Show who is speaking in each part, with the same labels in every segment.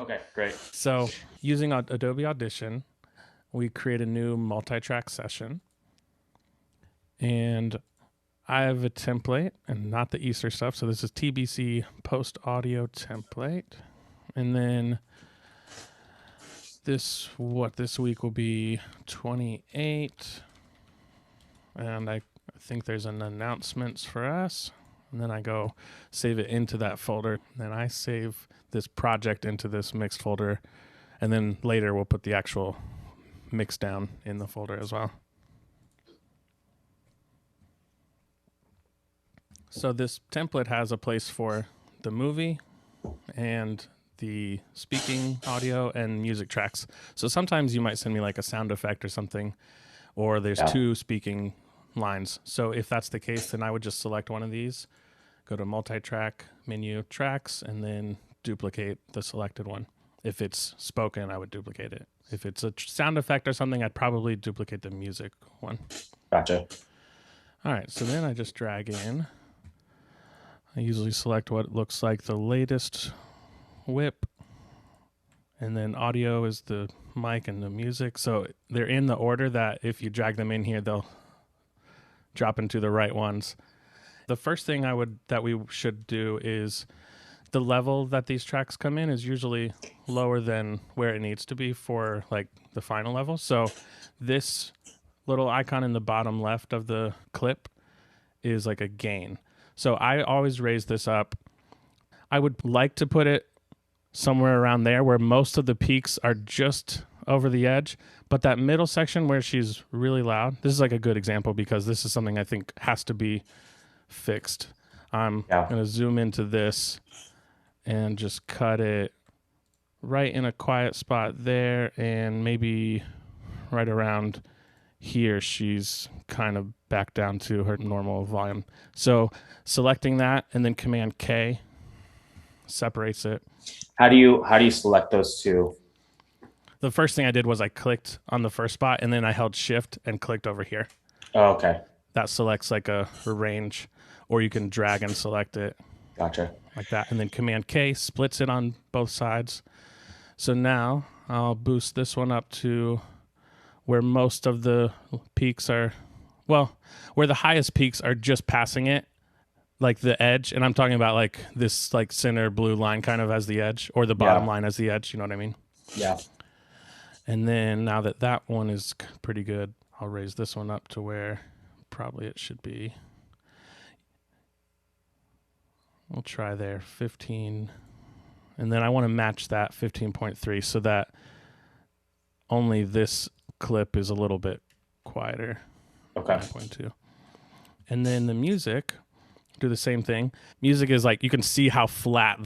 Speaker 1: Okay, great.
Speaker 2: So using Adobe Audition, we create a new multi-track session, and I have a template and not the Easter stuff. So this is TBC post audio template. And then this week will be 28. And I think there's an announcements for us. And then I go save it into that folder. Then I save this project into this mixed folder. And then later we'll put the actual mix down in the folder as well. So this template has a place for the movie and the speaking audio and music tracks. So sometimes you might send me like a sound effect or something, or there's two speaking lines. So if that's the case, then I would just select one of these, go to multi-track, menu, tracks, and then duplicate the selected one. If it's spoken, I would duplicate it. If it's a sound effect or something, I'd probably duplicate the music one.
Speaker 1: Gotcha.
Speaker 2: All right, so then I just drag in. I usually select what looks like the latest whip, and then audio is the mic and the music. So they're in the order that if you drag them in here, they'll drop into the right ones. The first thing that we should do is the level that these tracks come in is usually lower than where it needs to be for like the final level. So this little icon in the bottom left of the clip is like a gain. So I always raise this up. I would like to put it somewhere around there where most of the peaks are just over the edge, but that middle section where she's really loud, this is like a good example because this is something I think has to be fixed. I'm going to zoom into this and just cut it right in a quiet spot there, and maybe right around here she's kind of back down to her normal volume. So selecting that and then Command K separates it.
Speaker 1: How do you select those two?
Speaker 2: The first thing I did was I clicked on the first spot and then I held Shift and clicked over here.
Speaker 1: Oh, okay.
Speaker 2: That selects like a range, or you can drag and select it.
Speaker 1: Gotcha.
Speaker 2: Like that. And then Command K splits it on both sides. So now I'll boost this one up to where most of the peaks are, well, where the highest peaks are just passing it, like the edge. And I'm talking about like this like center blue line kind of as the edge, or the bottom line as the edge. You know what I mean?
Speaker 1: Yeah.
Speaker 2: And then now that one is pretty good, I'll raise this one up to where probably it should be. We'll try there, 15. And then I want to match that 15.3 so that only this clip is a little bit quieter.
Speaker 1: Okay.
Speaker 2: 9.2. And then the music, do the same thing. Music is like, you can see how flat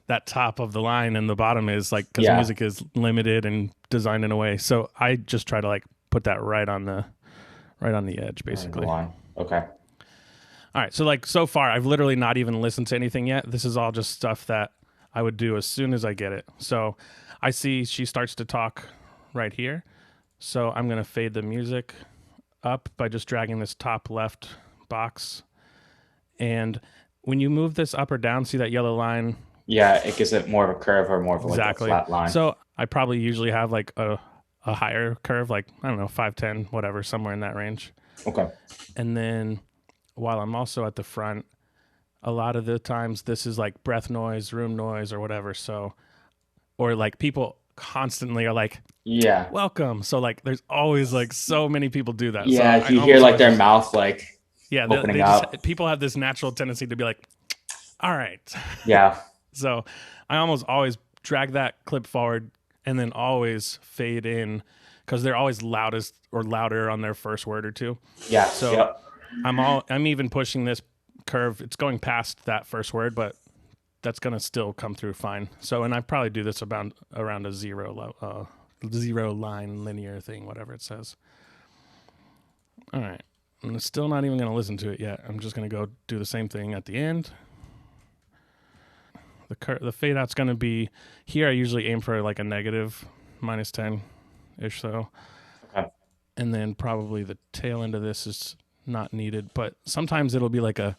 Speaker 2: that top of the line and the bottom is, like, because music is limited and designed in a way. So I just try to like put that right on the edge, basically.
Speaker 1: Okay.
Speaker 2: All right. So like so far, I've literally not even listened to anything yet. This is all just stuff that I would do as soon as I get it. So I see she starts to talk right here. So I'm going to fade the music up by just dragging this top left box. And when you move this up or down, see that yellow line?
Speaker 1: Yeah, it gives it more of a curve or more of like a flat line.
Speaker 2: So I probably usually have like a higher curve, like, I don't know, 5'10", whatever, somewhere in that range.
Speaker 1: Okay.
Speaker 2: And then while I'm also at the front, a lot of the times this is like breath noise, room noise, or whatever. So, or like people constantly are like, welcome. So like there's always like so many people do that.
Speaker 1: Yeah,
Speaker 2: so
Speaker 1: you hear like their mouth like opening up.
Speaker 2: People have this natural tendency to be like, all right.
Speaker 1: Yeah.
Speaker 2: So I almost always drag that clip forward and then always fade in because they're always loudest or louder on their first word or two.
Speaker 1: Yeah.
Speaker 2: So I'm even pushing this curve. It's going past that first word, but that's going to still come through fine. So, and I probably do this around a zero line linear thing, whatever it says. All right. I'm still not even going to listen to it yet. I'm just going to go do the same thing at the end. The fade out's going to be here. I usually aim for like a negative -10-ish. So,
Speaker 1: okay.
Speaker 2: And then probably the tail end of this is not needed, but sometimes it'll be like a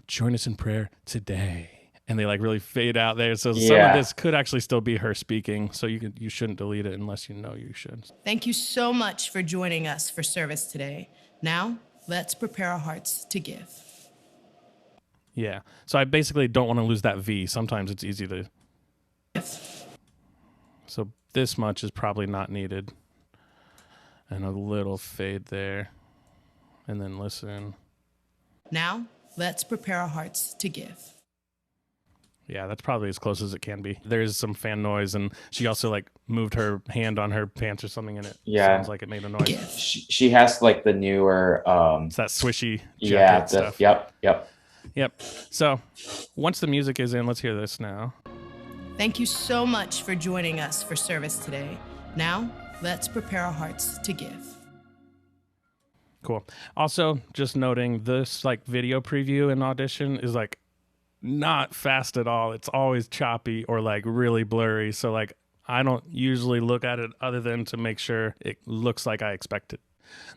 Speaker 2: join us in prayer today and they like really fade out there. So some of this could actually still be her speaking. So you shouldn't delete it unless you know you should.
Speaker 3: Thank you so much for joining us for service today. Now, let's prepare our hearts to give.
Speaker 2: Yeah. So I basically don't want to lose that V. Sometimes it's easy to. So this much is probably not needed. And a little fade there. And then listen.
Speaker 3: Now, let's prepare our hearts to give.
Speaker 2: Yeah, that's probably as close as it can be. There's some fan noise, and she also like moved her hand on her pants or something, and it sounds like it made a noise.
Speaker 1: She has like the newer
Speaker 2: it's that swishy jacket stuff.
Speaker 1: Yep.
Speaker 2: So once the music is in, let's hear this now.
Speaker 3: Thank you so much for joining us for service today. Now, let's prepare our hearts to give.
Speaker 2: Cool. Also, just noting this like video preview in Audition is like not fast at all. It's always choppy or like really blurry. So like I don't usually look at it other than to make sure it looks like I expect it.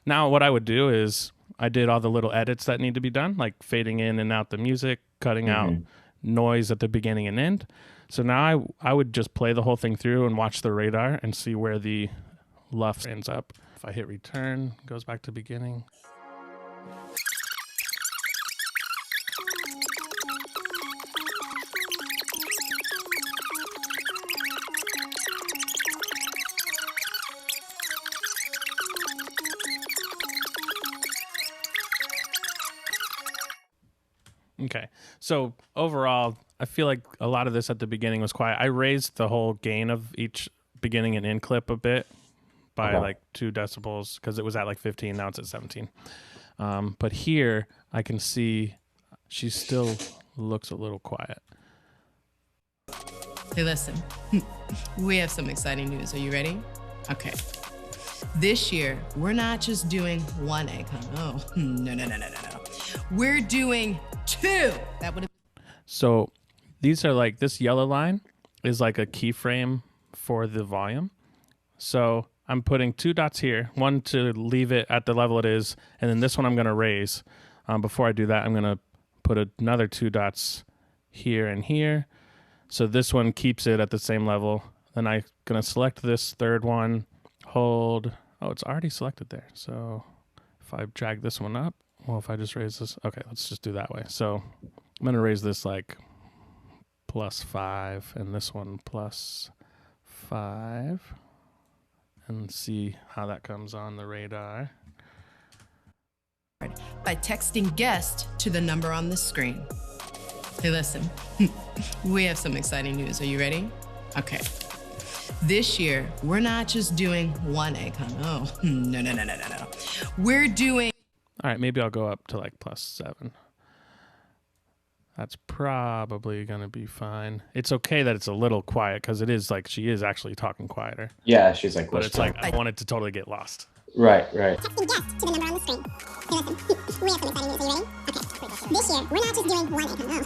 Speaker 2: Now what I would do is I did all the little edits that need to be done, like fading in and out the music, cutting out noise at the beginning and end. So now I would just play the whole thing through and watch the radar and see where the luff ends up. If I hit return, it goes back to beginning. Okay, so overall, I feel like a lot of this at the beginning was quiet. I raised the whole gain of each beginning and end clip a bit by like 2 decibels because it was at like 15. Now it's at 17. But here I can see she still looks a little quiet.
Speaker 3: Hey, listen, we have some exciting news. Are you ready? Okay. This year, we're not just doing one egg hunt. Oh, no. We're doing 2. That would have.
Speaker 2: So these are like, this yellow line is like a keyframe for the volume. So I'm putting 2 dots here, one to leave it at the level it is, and then this one I'm going to raise. Before I do that, I'm going to put another 2 dots here and here. So this one keeps it at the same level. Then I'm going to select this third one, hold. Oh, it's already selected there. So if I drag this one up, well, if I just raise this, okay, let's just do that way. So I'm going to raise this like +5 and this one +5 and see how that comes on the radar.
Speaker 3: By texting guest to the number on the screen. Hey, listen, we have some exciting news. Are you ready? Okay. This year, we're not just doing one egg hunt. Oh, no. We're doing.
Speaker 2: All right, maybe I'll go up to like +7. That's probably going to be fine. It's okay that it's a little quiet because it is like she is actually talking quieter.
Speaker 1: Yeah, she's like,
Speaker 2: but it's like I want it to totally get lost.
Speaker 1: Right.
Speaker 4: Texting guest to the number on the screen. Hey, listen, we have some exciting news. Are you ready? Okay. This year, we're not just doing one egg hunt. Oh, no.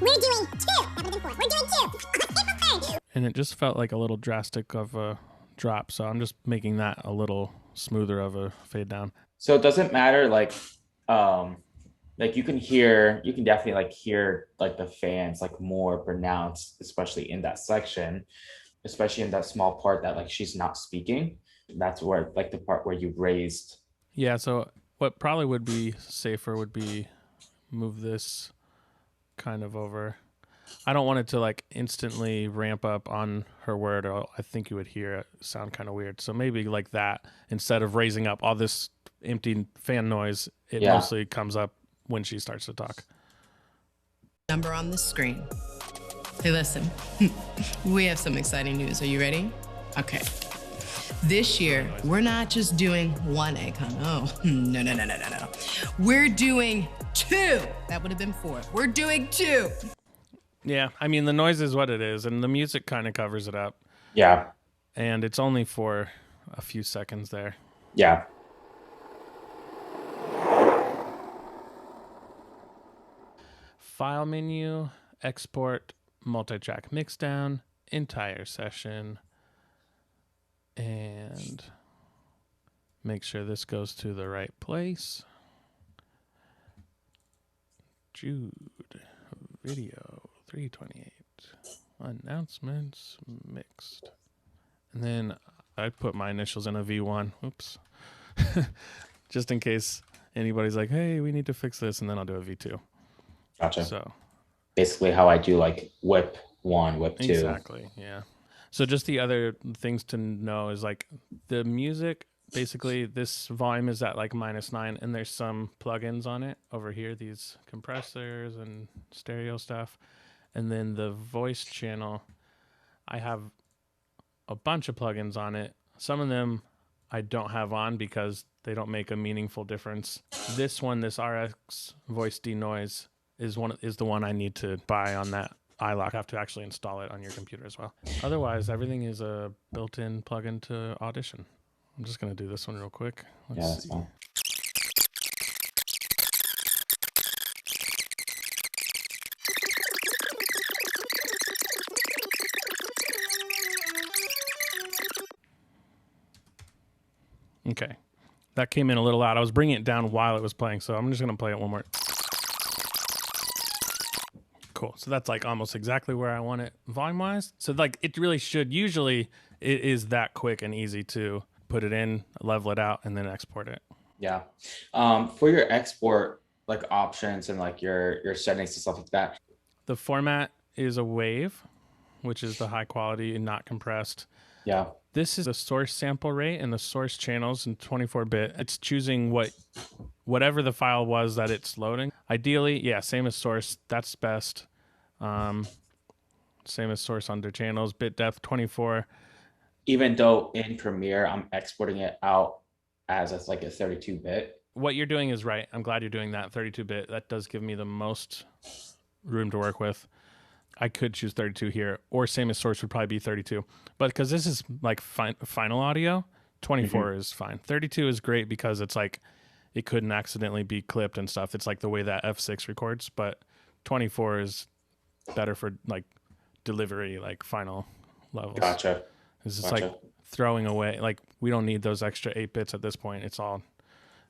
Speaker 4: We're doing 2. That would have been 4. We're doing 2.
Speaker 2: And it just felt like a little drastic of a drop. So I'm just making that a little smoother of a fade down.
Speaker 1: So it doesn't matter, like you can definitely like hear like the fans like more pronounced, especially in that section, especially in that small part that like she's not speaking. That's where like the part where you raised.
Speaker 2: Yeah, so what probably would be safer would be move this kind of over. I don't want it to like instantly ramp up on her word, or I think you would hear it sound kind of weird. So maybe like that, instead of raising up all this empty fan noise, it mostly comes up when she starts to talk.
Speaker 3: Number on the screen. Hey, listen, we have some exciting news. Are you ready? Okay. This year, we're not just doing one egg hunt. Oh, no. We're doing 2. That would have been 4. We're doing 2.
Speaker 2: Yeah, I mean, the noise is what it is, and the music kind of covers it up.
Speaker 1: Yeah.
Speaker 2: And it's only for a few seconds there.
Speaker 1: Yeah.
Speaker 2: File menu, export, multi-track mixdown, entire session, and make sure this goes to the right place. Jude, video 328. Announcements mixed. And then I put my initials in a V1. Oops. Just in case anybody's like, hey, we need to fix this. And then I'll do a V2.
Speaker 1: Gotcha.
Speaker 2: So
Speaker 1: basically how I do like whip 1, whip 2.
Speaker 2: exactly. Yeah. So just the other things to know is like the music, basically this volume is at like -9 and there's some plugins on it over here, these compressors and stereo stuff. And then the voice channel, I have a bunch of plugins on it. Some of them I don't have on because they don't make a meaningful difference. This one, this RX voice denoise is the one I need to buy on that iLok. I have to actually install it on your computer as well. Otherwise, everything is a built-in plugin to Audition. I'm just going to do this one real quick.
Speaker 1: Let's see. Fine.
Speaker 2: Okay. That came in a little loud. I was bringing it down while it was playing, so I'm just going to play it one more. Cool. So that's like almost exactly where I want it volume-wise. So like it really should, usually it is that quick and easy to put it in, level it out, and then export it.
Speaker 1: Yeah. For your export like options and like your settings and stuff like that.
Speaker 2: The format is a wave, which is the high quality and not compressed.
Speaker 1: Yeah.
Speaker 2: This is the source sample rate and the source channels in 24-bit. It's choosing whatever the file was that it's loading. Ideally, yeah, same as source. That's best. Same as source under channels. Bit depth 24.
Speaker 1: Even though in Premiere I'm exporting it out as like a 32-bit.
Speaker 2: What you're doing is right. I'm glad you're doing that 32-bit. That does give me the most room to work with. I could choose 32 here, or same as source would probably be 32. But because this is like final audio, 24 is fine. 32 is great because it's like it couldn't accidentally be clipped and stuff. It's like the way that F6 records, but 24 is better for like delivery, like final levels.
Speaker 1: Gotcha.
Speaker 2: It's just like throwing away. Like we don't need those extra 8 bits at this point. It's all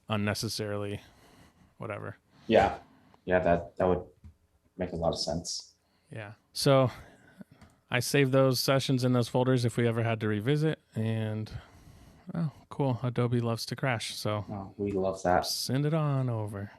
Speaker 2: unnecessarily whatever.
Speaker 1: Yeah. Yeah, that would make a lot of sense.
Speaker 2: Yeah. So I saved those sessions in those folders if we ever had to revisit. And oh, cool. Adobe loves to crash. So
Speaker 1: we love that.
Speaker 2: send it on over.